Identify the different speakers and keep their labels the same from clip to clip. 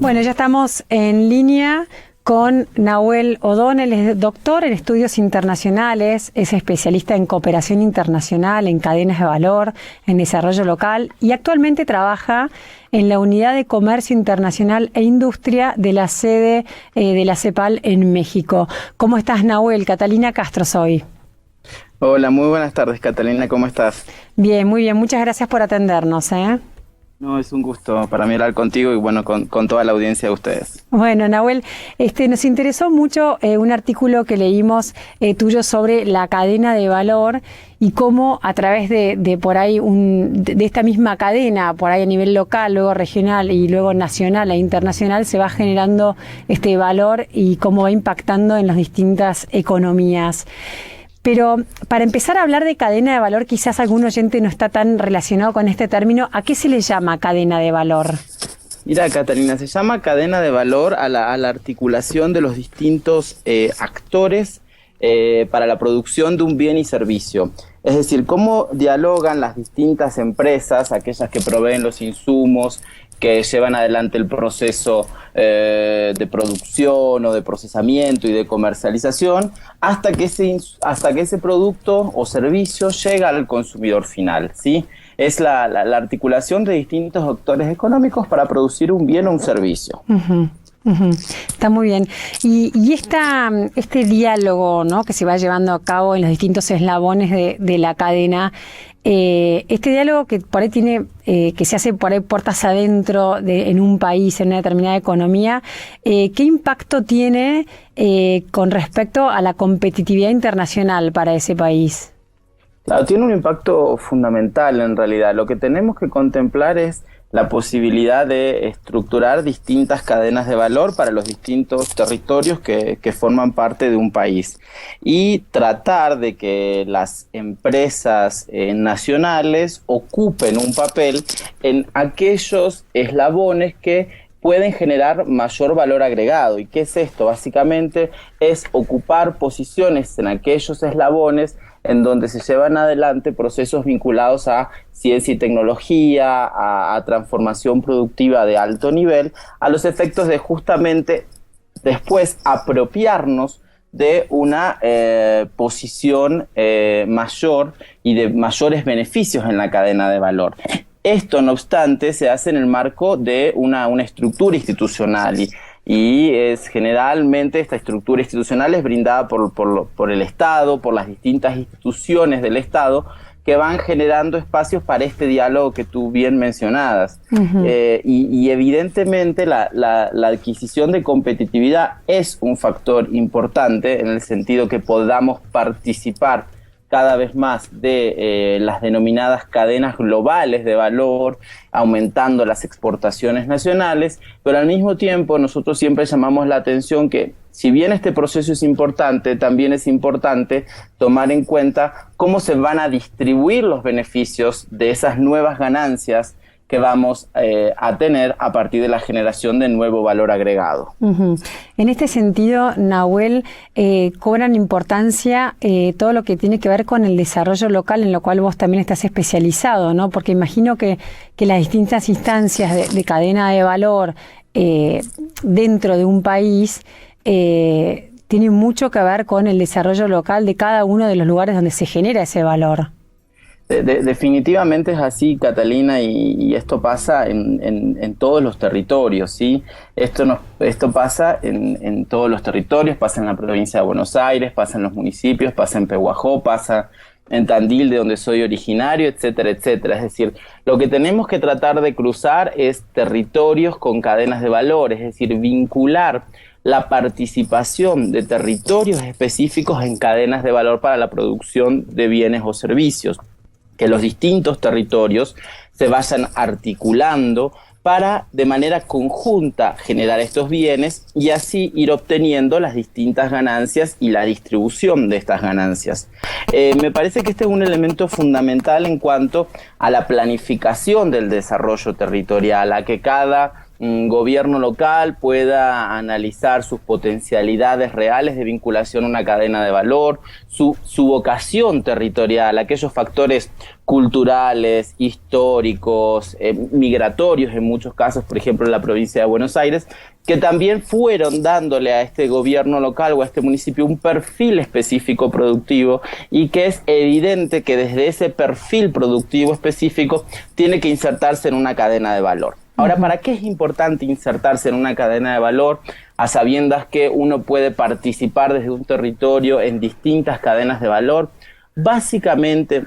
Speaker 1: Bueno, ya estamos en línea con Nahuel O'Donnell, es doctor en estudios internacionales, es especialista en cooperación internacional, en cadenas de valor, en desarrollo local y actualmente trabaja en la Unidad de Comercio Internacional e Industria de la sede de la CEPAL en México. ¿Cómo estás, Nahuel? Catalina Castro soy.
Speaker 2: Hola, muy buenas tardes, Catalina, ¿cómo estás?
Speaker 1: Bien, muy bien. Muchas gracias por atendernos, ¿eh?
Speaker 2: No, es un gusto para mí hablar contigo y bueno, con toda la audiencia de ustedes.
Speaker 1: Bueno, Nahuel, nos interesó mucho un artículo que leímos tuyo sobre la cadena de valor y cómo a través de por ahí de esta misma cadena, por ahí a nivel local, luego regional y luego nacional e internacional, se va generando este valor y cómo va impactando en las distintas economías. Pero para empezar a hablar de cadena de valor, quizás algún oyente no está tan relacionado con este término. ¿A qué se le llama cadena de valor?
Speaker 2: Mira, Catalina, se llama cadena de valor a la articulación de los distintos actores para la producción de un bien y servicio. Es decir, cómo dialogan las distintas empresas, aquellas que proveen los insumos, que llevan adelante el proceso de producción o de procesamiento y de comercialización, hasta que ese producto o servicio llega al consumidor final, ¿sí? Es la articulación de distintos actores económicos para producir un bien o un servicio.
Speaker 1: Uh-huh. Está muy bien. Y este diálogo, ¿no?, que se va llevando a cabo en los distintos eslabones de la cadena, este diálogo que por ahí que se hace por ahí puertas adentro en un país, en una determinada economía, ¿qué impacto tiene con respecto a la competitividad internacional para ese país?
Speaker 2: Claro, tiene un impacto fundamental en realidad. Lo que tenemos que contemplar es la posibilidad de estructurar distintas cadenas de valor para los distintos territorios que forman parte de un país y tratar de que las empresas nacionales ocupen un papel en aquellos eslabones que pueden generar mayor valor agregado. ¿Y qué es esto? Básicamente es ocupar posiciones en aquellos eslabones en donde se llevan adelante procesos vinculados a ciencia y tecnología, a transformación productiva de alto nivel, a los efectos de justamente después apropiarnos de una posición mayor y de mayores beneficios en la cadena de valor. Esto, no obstante, se hace en el marco de una estructura institucional y generalmente esta estructura institucional es brindada por el Estado, por las distintas instituciones del Estado que van generando espacios para este diálogo que tú bien mencionabas. Uh-huh. Y evidentemente la adquisición de competitividad es un factor importante en el sentido que podamos participar cada vez más de las denominadas cadenas globales de valor, aumentando las exportaciones nacionales, pero al mismo tiempo nosotros siempre llamamos la atención que si bien este proceso es importante, también es importante tomar en cuenta cómo se van a distribuir los beneficios de esas nuevas ganancias que vamos a tener a partir de la generación de nuevo valor agregado.
Speaker 1: Uh-huh. En este sentido, Nahuel, cobran importancia todo lo que tiene que ver con el desarrollo local, en lo cual vos también estás especializado, ¿no? Porque imagino que las distintas instancias de cadena de valor dentro de un país tienen mucho que ver con el desarrollo local de cada uno de los lugares donde se genera ese valor.
Speaker 2: Definitivamente es así, Catalina, y esto pasa en todos los territorios, ¿sí? Esto pasa en todos los territorios, pasa en la provincia de Buenos Aires, pasa en los municipios, pasa en Pehuajó, pasa en Tandil, de donde soy originario, etcétera, etcétera. Es decir, lo que tenemos que tratar de cruzar es territorios con cadenas de valor, es decir, vincular la participación de territorios específicos en cadenas de valor para la producción de bienes o servicios. Que los distintos territorios se vayan articulando para de manera conjunta generar estos bienes y así ir obteniendo las distintas ganancias y la distribución de estas ganancias. Me parece que este es un elemento fundamental en cuanto a la planificación del desarrollo territorial, a que cada gobierno local pueda analizar sus potencialidades reales de vinculación a una cadena de valor, su vocación territorial, aquellos factores culturales, históricos, migratorios en muchos casos, por ejemplo en la provincia de Buenos Aires, que también fueron dándole a este gobierno local o a este municipio un perfil específico productivo, y que es evidente que desde ese perfil productivo específico tiene que insertarse en una cadena de valor. Ahora, ¿para qué es importante insertarse en una cadena de valor a sabiendas que uno puede participar desde un territorio en distintas cadenas de valor? Básicamente,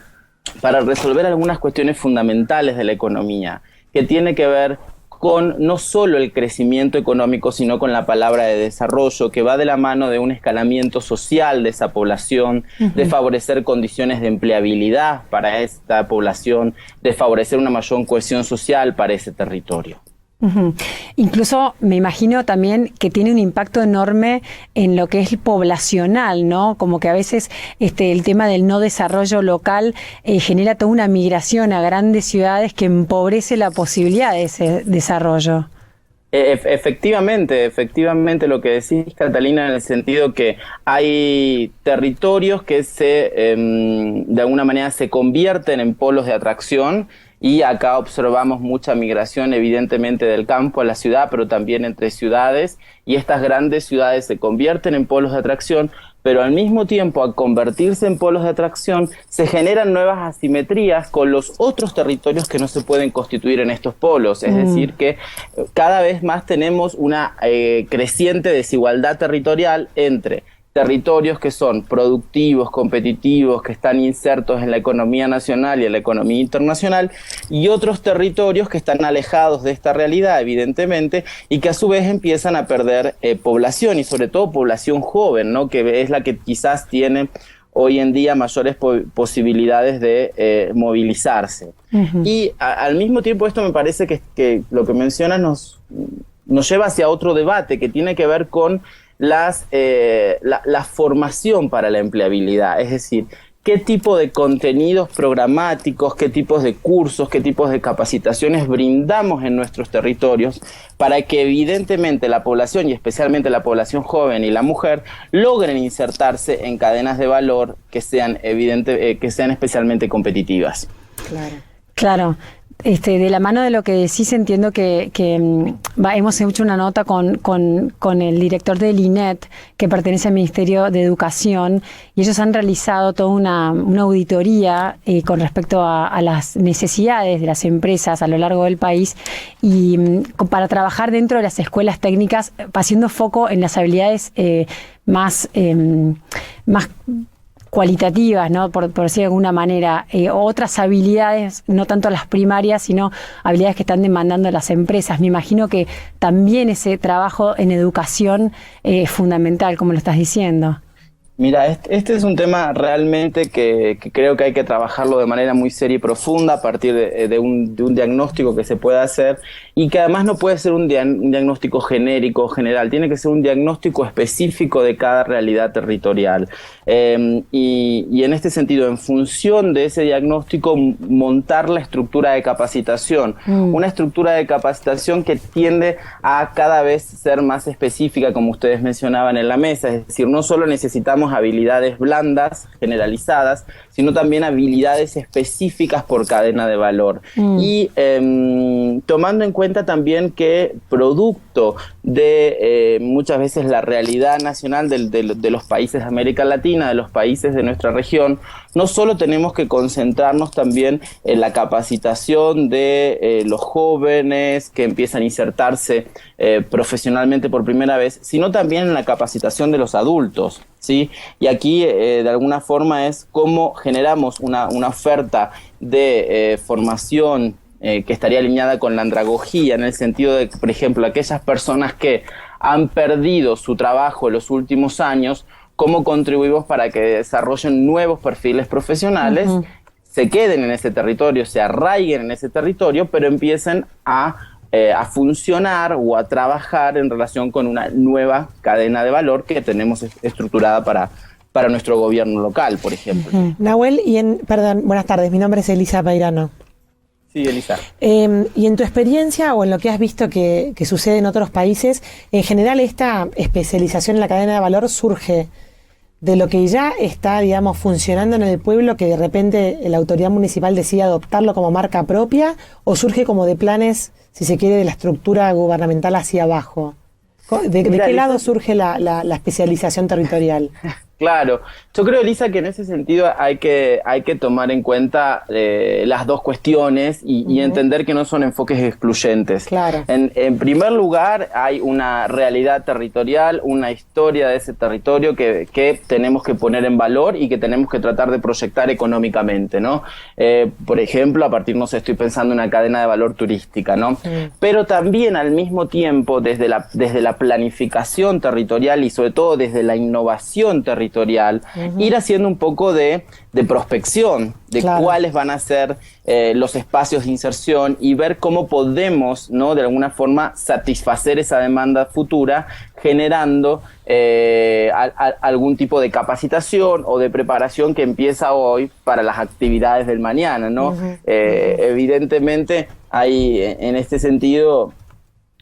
Speaker 2: para resolver algunas cuestiones fundamentales de la economía, que tiene que ver con no solo el crecimiento económico, sino con la palabra de desarrollo, que va de la mano de un escalamiento social de esa población, de favorecer condiciones de empleabilidad para esta población, de favorecer una mayor cohesión social para ese territorio.
Speaker 1: Incluso me imagino también que tiene un impacto enorme en lo que es poblacional, ¿no? Como que a veces el tema del no desarrollo local genera toda una migración a grandes ciudades que empobrece la posibilidad de ese desarrollo.
Speaker 2: Efectivamente lo que decís, Catalina, en el sentido que hay territorios que de alguna manera se convierten en polos de atracción. Y acá observamos mucha migración evidentemente del campo a la ciudad, pero también entre ciudades, y estas grandes ciudades se convierten en polos de atracción, pero al mismo tiempo, al convertirse en polos de atracción, se generan nuevas asimetrías con los otros territorios que no se pueden constituir en estos polos. Es decir, que cada vez más tenemos una creciente desigualdad territorial entre territorios que son productivos, competitivos, que están insertos en la economía nacional y en la economía internacional, y otros territorios que están alejados de esta realidad, evidentemente, y que a su vez empiezan a perder población, y sobre todo población joven, ¿no? Que es la que quizás tiene hoy en día mayores posibilidades de movilizarse. Y al mismo tiempo esto me parece que lo que mencionas nos lleva hacia otro debate que tiene que ver con la formación para la empleabilidad, es decir, qué tipo de contenidos programáticos, qué tipos de cursos, qué tipos de capacitaciones brindamos en nuestros territorios para que evidentemente la población, y especialmente la población joven y la mujer, logren insertarse en cadenas de valor que sean especialmente competitivas.
Speaker 1: Claro. De la mano de lo que decís, entiendo que hemos hecho una nota con el director del INET, que pertenece al Ministerio de Educación, y ellos han realizado toda una auditoría con respecto a las necesidades de las empresas a lo largo del país, y para trabajar dentro de las escuelas técnicas, haciendo foco en las habilidades más cualitativas, ¿no? Por decir de alguna manera, otras habilidades, no tanto las primarias, sino habilidades que están demandando las empresas. Me imagino que también ese trabajo en educación es fundamental, como lo estás diciendo.
Speaker 2: Mira, este es un tema realmente que creo que hay que trabajarlo de manera muy seria y profunda a partir de un diagnóstico que se pueda hacer, y que además no puede ser un diagnóstico genérico o general, tiene que ser un diagnóstico específico de cada realidad territorial. Y en este sentido, en función de ese diagnóstico, montar la estructura de capacitación, una estructura de capacitación que tiende a cada vez ser más específica, como ustedes mencionaban en la mesa, es decir, no solo necesitamos habilidades blandas, generalizadas, sino también habilidades específicas por cadena de valor. Y tomando en cuenta también que producto de muchas veces la realidad nacional de los países de América Latina, de los países de nuestra región, no solo tenemos que concentrarnos también en la capacitación de los jóvenes que empiezan a insertarse profesionalmente por primera vez, sino también en la capacitación de los adultos, ¿sí? Y aquí de alguna forma es cómo generamos una oferta de formación que estaría alineada con la andragogía, en el sentido de que, por ejemplo, aquellas personas que han perdido su trabajo en los últimos años, cómo contribuimos para que desarrollen nuevos perfiles profesionales, se queden en ese territorio, se arraiguen en ese territorio, pero empiecen a funcionar o a trabajar en relación con una nueva cadena de valor que tenemos estructurada para nuestro gobierno local, por ejemplo.
Speaker 3: Nahuel, perdón, buenas tardes, mi nombre es Elisa Pairano.
Speaker 2: Sí, Elisa.
Speaker 3: Y en tu experiencia o en lo que has visto que sucede en otros países, en general esta especialización en la cadena de valor surge de lo que ya está, digamos, funcionando en el pueblo, que de repente la autoridad municipal decide adoptarlo como marca propia, o surge como de planes, si se quiere, de la estructura gubernamental hacia abajo. ¿De qué lado surge la especialización territorial?
Speaker 2: Claro, yo creo, Elisa, que en ese sentido hay que tomar en cuenta las dos cuestiones y entender que no son enfoques excluyentes.
Speaker 3: Claro.
Speaker 2: En primer lugar, hay una realidad territorial, una historia de ese territorio que tenemos que poner en valor y que tenemos que tratar de proyectar económicamente, ¿no? Por ejemplo, a partir, no sé, estoy pensando en una cadena de valor turística, ¿no? Pero también al mismo tiempo, desde la planificación territorial y sobre todo desde la innovación territorial, ir haciendo un poco de prospección de cuáles van a ser los espacios de inserción y ver cómo podemos, ¿no?, de alguna forma satisfacer esa demanda futura generando algún tipo de capacitación o de preparación que empieza hoy para las actividades del mañana, ¿no? Evidentemente hay en este sentido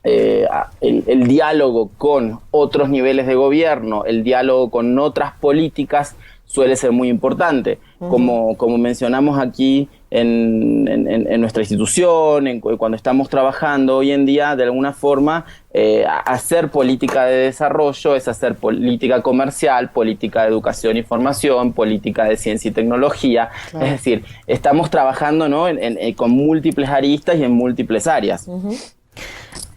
Speaker 2: el diálogo con otros niveles de gobierno, el diálogo con otras políticas suele ser muy importante. Como mencionamos aquí en nuestra institución, cuando estamos trabajando hoy en día, de alguna forma, hacer política de desarrollo es hacer política comercial, política de educación y formación, política de ciencia y tecnología. Claro. Es decir, estamos trabajando, ¿no?, con múltiples aristas y en múltiples áreas.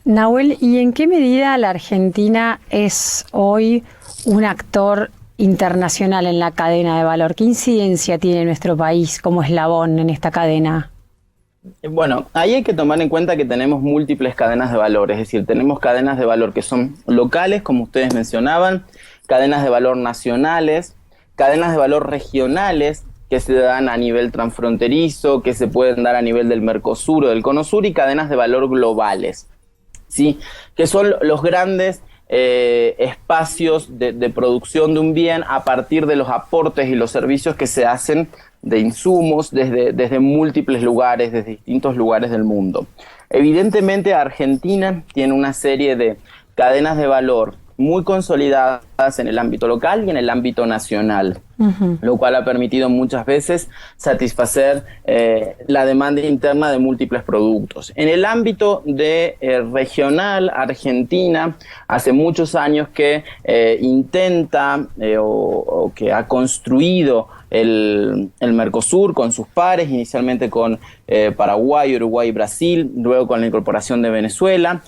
Speaker 1: Nahuel, ¿y en qué medida la Argentina es hoy un actor internacional en la cadena de valor? ¿Qué incidencia tiene nuestro país como eslabón en esta cadena?
Speaker 2: Bueno, ahí hay que tomar en cuenta que tenemos múltiples cadenas de valor, es decir, tenemos cadenas de valor que son locales, como ustedes mencionaban, cadenas de valor nacionales, cadenas de valor regionales, que se dan a nivel transfronterizo, que se pueden dar a nivel del Mercosur o del Cono Sur, y cadenas de valor globales, ¿sí?, que son los grandes espacios de producción de un bien a partir de los aportes y los servicios que se hacen de insumos desde múltiples lugares, desde distintos lugares del mundo. Evidentemente, Argentina tiene una serie de cadenas de valor muy consolidadas en el ámbito local y en el ámbito nacional, lo cual ha permitido muchas veces satisfacer la demanda interna de múltiples productos. En el ámbito regional, Argentina hace muchos años que intenta o que ha construido el Mercosur con sus pares, inicialmente con Paraguay, Uruguay y Brasil, luego con la incorporación de Venezuela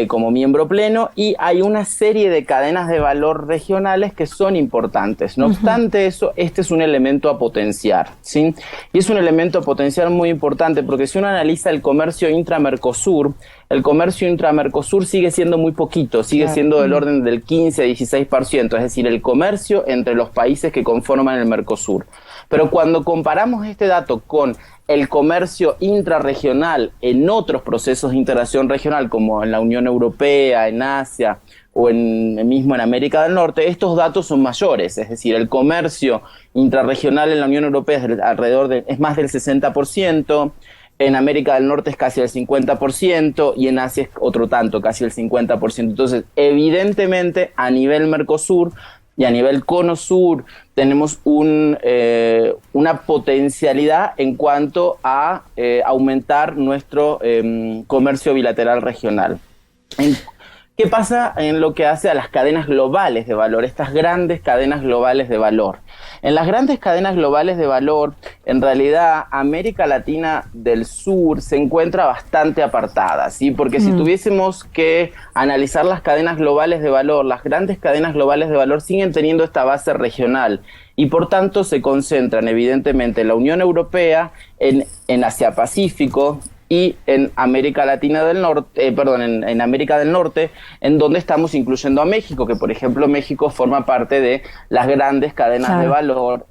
Speaker 2: como miembro pleno, y hay una serie de cadenas de valor regionales que son importantes. No obstante eso, este es un elemento a potenciar, ¿sí? Y es un elemento a potenciar muy importante porque si uno analiza el comercio intra-Mercosur, el comercio intra-Mercosur sigue siendo muy poquito, sigue siendo del orden del 15-16%, es decir, el comercio entre los países que conforman el Mercosur. Pero cuando comparamos este dato con el comercio intrarregional en otros procesos de integración regional, como en la Unión Europea, en Asia o mismo en América del Norte, estos datos son mayores. Es decir, el comercio intrarregional en la Unión Europea es más del 60%, en América del Norte es casi el 50% y en Asia es otro tanto, casi el 50%. Entonces, evidentemente, a nivel Mercosur y a nivel Cono Sur tenemos una potencialidad en cuanto a aumentar nuestro comercio bilateral regional. ¿Qué pasa en lo que hace a las cadenas globales de valor, estas grandes cadenas globales de valor? En las grandes cadenas globales de valor, en realidad, América Latina del Sur se encuentra bastante apartada, ¿sí? Porque si tuviésemos que analizar las cadenas globales de valor, las grandes cadenas globales de valor siguen teniendo esta base regional y por tanto se concentran evidentemente en la Unión Europea, en Asia-Pacífico y en América Latina del Norte, en América del Norte, en donde estamos incluyendo a México, que por ejemplo México forma parte de las grandes cadenas de valor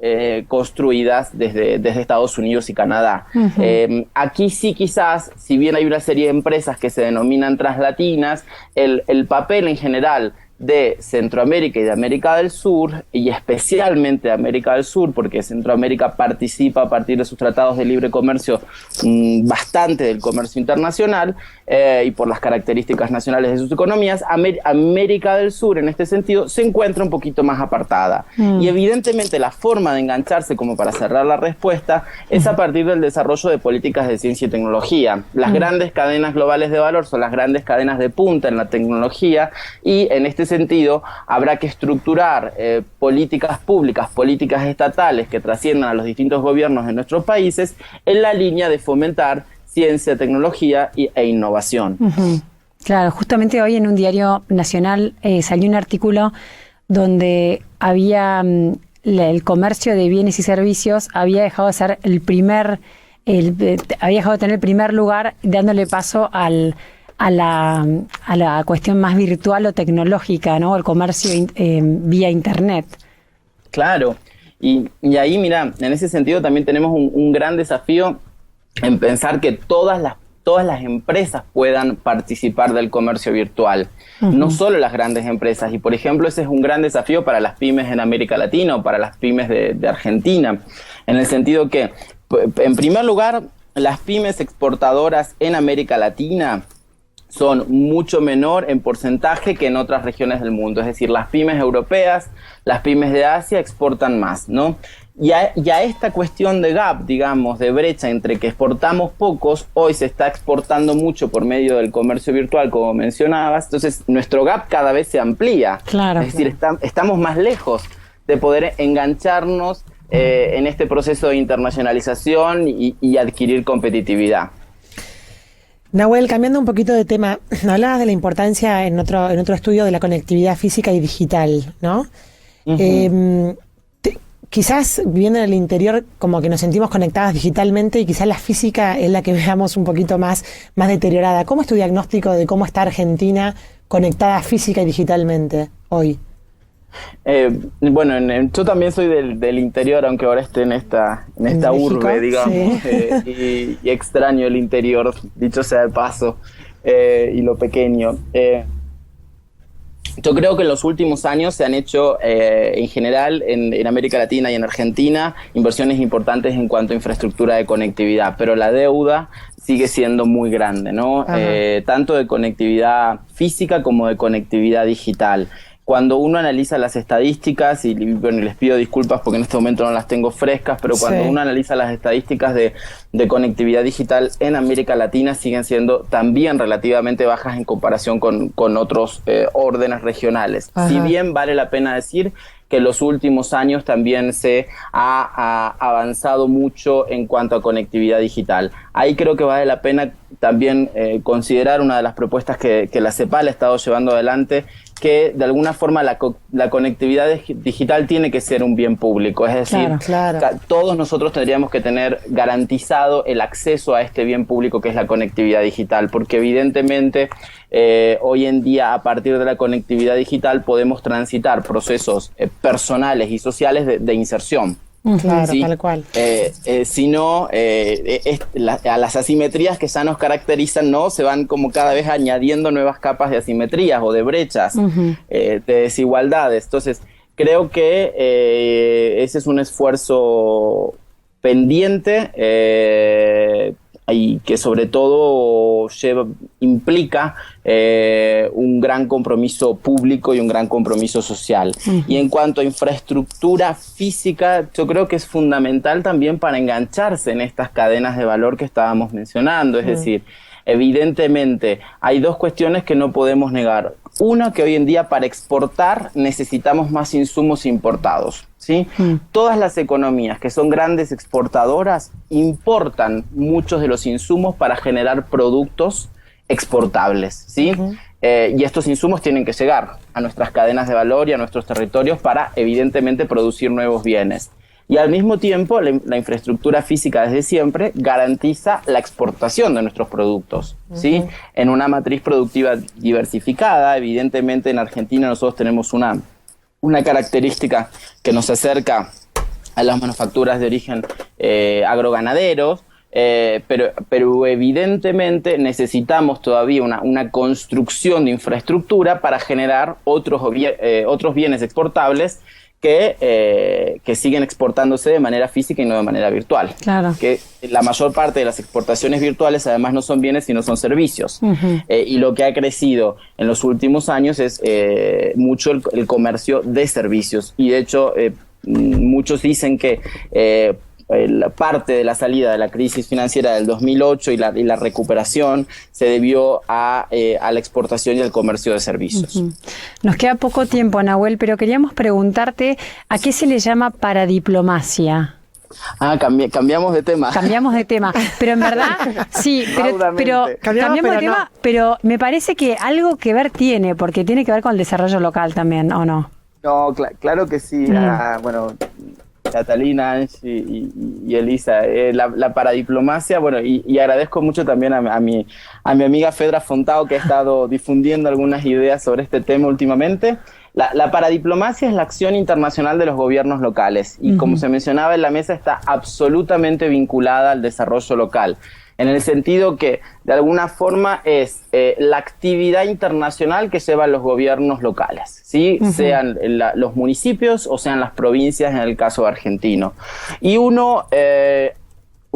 Speaker 2: construidas desde Estados Unidos y Canadá. Aquí sí quizás, si bien hay una serie de empresas que se denominan translatinas, el papel en general de Centroamérica y de América del Sur, y especialmente de América del Sur, porque Centroamérica participa a partir de sus tratados de libre comercio bastante del comercio internacional, y por las características nacionales de sus economías, América del Sur en este sentido se encuentra un poquito más apartada. Y evidentemente la forma de engancharse, como para cerrar la respuesta, es a partir del desarrollo de políticas de ciencia y tecnología. Las grandes cadenas globales de valor son las grandes cadenas de punta en la tecnología, y en este sentido habrá que estructurar políticas públicas, políticas estatales que trasciendan a los distintos gobiernos de nuestros países en la línea de fomentar ciencia, tecnología e innovación.
Speaker 1: Claro, justamente hoy en un diario nacional salió un artículo donde había el comercio de bienes y servicios había dejado de ser había dejado de tener el primer lugar, dándole paso a la cuestión más virtual o tecnológica, ¿no? El comercio vía internet.
Speaker 2: Claro, y ahí, mira, en ese sentido también tenemos un gran desafío en pensar que todas las empresas puedan participar del comercio virtual, no solo las grandes empresas. Y, por ejemplo, ese es un gran desafío para las pymes en América Latina o para las pymes de Argentina, en el sentido que, en primer lugar, las pymes exportadoras en América Latina son mucho menor en porcentaje que en otras regiones del mundo. Es decir, las pymes europeas, las pymes de Asia exportan más, ¿no? Y a esta cuestión de gap, digamos, de brecha entre que exportamos pocos, hoy se está exportando mucho por medio del comercio virtual, como mencionabas. Entonces, nuestro gap cada vez se amplía.
Speaker 1: Claro.
Speaker 2: Es decir, estamos más lejos de poder engancharnos en este proceso de internacionalización y adquirir competitividad.
Speaker 3: Nahuel, cambiando un poquito de tema, hablabas de la importancia en otro estudio de la conectividad física y digital, ¿no? Quizás viviendo en el interior como que nos sentimos conectadas digitalmente y quizás la física es la que veamos un poquito más deteriorada. ¿Cómo es tu diagnóstico de cómo está Argentina conectada física y digitalmente hoy?
Speaker 2: Bueno, yo también soy del interior, aunque ahora esté en esta urbe, digamos, sí. y extraño el interior, dicho sea de paso, y lo pequeño. Yo creo que en los últimos años se han hecho, en general, en América Latina y en Argentina, inversiones importantes en cuanto a infraestructura de conectividad, pero la deuda sigue siendo muy grande, ¿no? Tanto de conectividad física como de conectividad digital. Cuando uno analiza las estadísticas, y bueno, les pido disculpas porque en este momento no las tengo frescas, pero cuando uno analiza las estadísticas de conectividad digital en América Latina, siguen siendo también relativamente bajas en comparación con otros órdenes regionales. Ajá. Si bien vale la pena decir que en los últimos años también se ha avanzado mucho en cuanto a conectividad digital. Ahí creo que vale la pena también considerar una de las propuestas que la CEPAL ha estado llevando adelante, que de alguna forma la conectividad digital tiene que ser un bien público, es decir, claro. Todos nosotros tendríamos que tener garantizado el acceso a este bien público que es la conectividad digital, porque evidentemente hoy en día a partir de la conectividad digital podemos transitar procesos personales y sociales de inserción.
Speaker 3: Claro, ¿sí? Tal cual.
Speaker 2: Si no, a las asimetrías que ya nos caracterizan, ¿no? Se van como cada vez añadiendo nuevas capas de asimetrías o de brechas, de desigualdades. Entonces, creo que ese es un esfuerzo pendiente y que sobre todo implica un gran compromiso público y un gran compromiso social. Y en cuanto a infraestructura física, yo creo que es fundamental también para engancharse en estas cadenas de valor que estábamos mencionando. Es decir, evidentemente hay dos cuestiones que no podemos negar. Una, que hoy en día para exportar necesitamos más insumos importados, ¿sí? Todas las economías que son grandes exportadoras importan muchos de los insumos para generar productos exportables, ¿sí? Y estos insumos tienen que llegar a nuestras cadenas de valor y a nuestros territorios para, evidentemente, producir nuevos bienes. Y al mismo tiempo, la infraestructura física desde siempre garantiza la exportación de nuestros productos, ¿sí? En una matriz productiva diversificada. Evidentemente, en Argentina nosotros tenemos una característica que nos acerca a las manufacturas de origen agroganaderos, pero evidentemente necesitamos todavía una construcción de infraestructura para generar otros bienes exportables que siguen exportándose de manera física y no de manera virtual.
Speaker 1: Claro.
Speaker 2: Que la mayor parte de las exportaciones virtuales además no son bienes sino son servicios. Y lo que ha crecido en los últimos años es mucho el comercio de servicios. Y de hecho muchos dicen que la parte de la salida de la crisis financiera del 2008 y la recuperación se debió a la exportación y al comercio de servicios.
Speaker 1: Nos queda poco tiempo, Nahuel, pero queríamos preguntarte ¿a qué se le llama paradiplomacia?
Speaker 2: Cambiamos de tema.
Speaker 1: Cambiamos de tema, pero en verdad, sí, pero cambiamos de tema, pero me parece que algo que ver tiene, porque tiene que ver con el desarrollo local también, ¿o no?
Speaker 2: No, claro que sí. Bueno, Catalina, Angie y Elisa, la paradiplomacia, bueno, y agradezco mucho también a mi amiga Fedra Fontao, que ha estado difundiendo algunas ideas sobre este tema últimamente. La paradiplomacia es la acción internacional de los gobiernos locales y como se mencionaba en la mesa está absolutamente vinculada al desarrollo local, en el sentido que de alguna forma es la actividad internacional que llevan los gobiernos locales, ¿sí? Sean los municipios o sean las provincias en el caso argentino. Y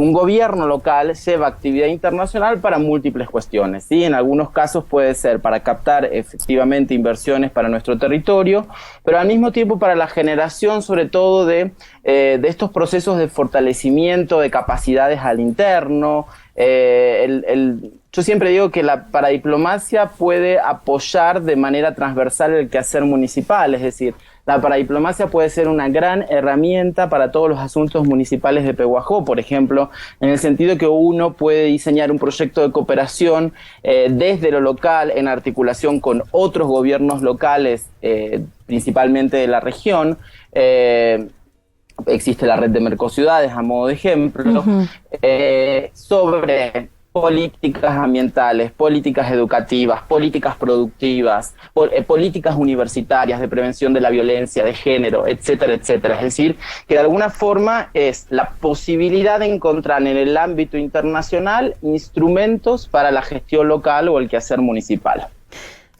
Speaker 2: un gobierno local lleva actividad internacional para múltiples cuestiones, ¿sí? En algunos casos puede ser para captar efectivamente inversiones para nuestro territorio, pero al mismo tiempo para la generación sobre todo de estos procesos de fortalecimiento de capacidades al interno. Yo siempre digo que la paradiplomacia puede apoyar de manera transversal el quehacer municipal, es decir, la paradiplomacia puede ser una gran herramienta para todos los asuntos municipales de Pehuajó, por ejemplo, en el sentido que uno puede diseñar un proyecto de cooperación desde lo local en articulación con otros gobiernos locales, principalmente de la región. Existe la red de Mercociudades a modo de ejemplo, sobre políticas ambientales, políticas educativas, políticas productivas, políticas universitarias de prevención de la violencia de género, etcétera, etcétera. Es decir, que de alguna forma es la posibilidad de encontrar en el ámbito internacional instrumentos para la gestión local o el quehacer municipal.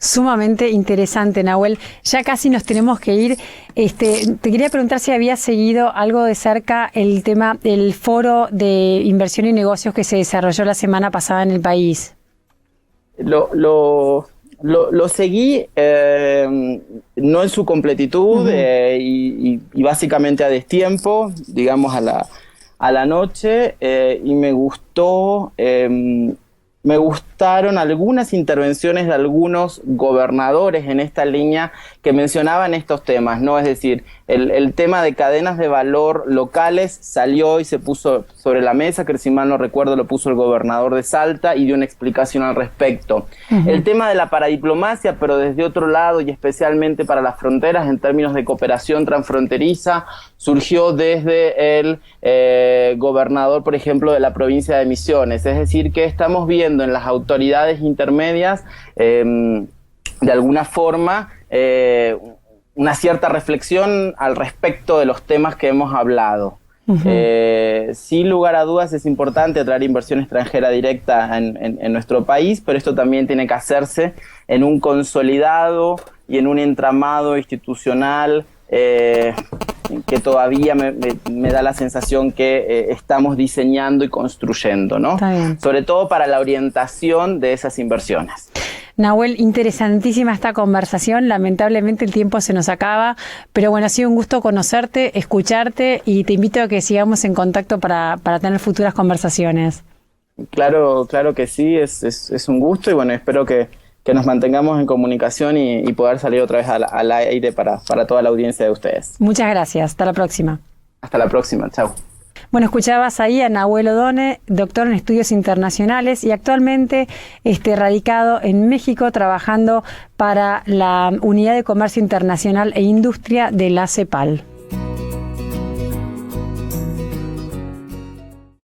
Speaker 1: Sumamente interesante, Nahuel. Ya casi nos tenemos que ir. Te quería preguntar si habías seguido algo de cerca el tema del foro de inversión y negocios que se desarrolló la semana pasada en el país. Lo
Speaker 2: seguí, no en su completitud y básicamente a destiempo, digamos a la noche, y me gustó. Me gustaron algunas intervenciones de algunos gobernadores en esta línea que mencionaban estos temas, ¿no? Es decir, el tema de cadenas de valor locales salió y se puso sobre la mesa, que si mal no recuerdo lo puso el gobernador de Salta y dio una explicación al respecto. El tema de la paradiplomacia, pero desde otro lado y especialmente para las fronteras en términos de cooperación transfronteriza, surgió desde el gobernador, por ejemplo, de la provincia de Misiones. Es decir, que estamos viendo en las autoridades intermedias, de alguna forma, una cierta reflexión al respecto de los temas que hemos hablado. Sin lugar a dudas es importante atraer inversión extranjera directa en nuestro país, pero esto también tiene que hacerse en un consolidado y en un entramado institucional que todavía me da la sensación que estamos diseñando y construyendo, ¿no? Sobre todo para la orientación de esas inversiones.
Speaker 1: Nahuel, interesantísima esta conversación. Lamentablemente el tiempo se nos acaba, pero bueno, ha sido un gusto conocerte, escucharte y te invito a que sigamos en contacto para tener futuras conversaciones.
Speaker 2: Claro que sí, es un gusto y bueno, espero que nos mantengamos en comunicación y poder salir otra vez al aire para toda la audiencia de ustedes.
Speaker 1: Muchas gracias, hasta la próxima.
Speaker 2: Hasta la próxima, chao.
Speaker 1: Bueno, escuchabas ahí a Nahuel O'Donnell, doctor en estudios internacionales y actualmente radicado en México trabajando para la Unidad de Comercio Internacional e Industria de la CEPAL.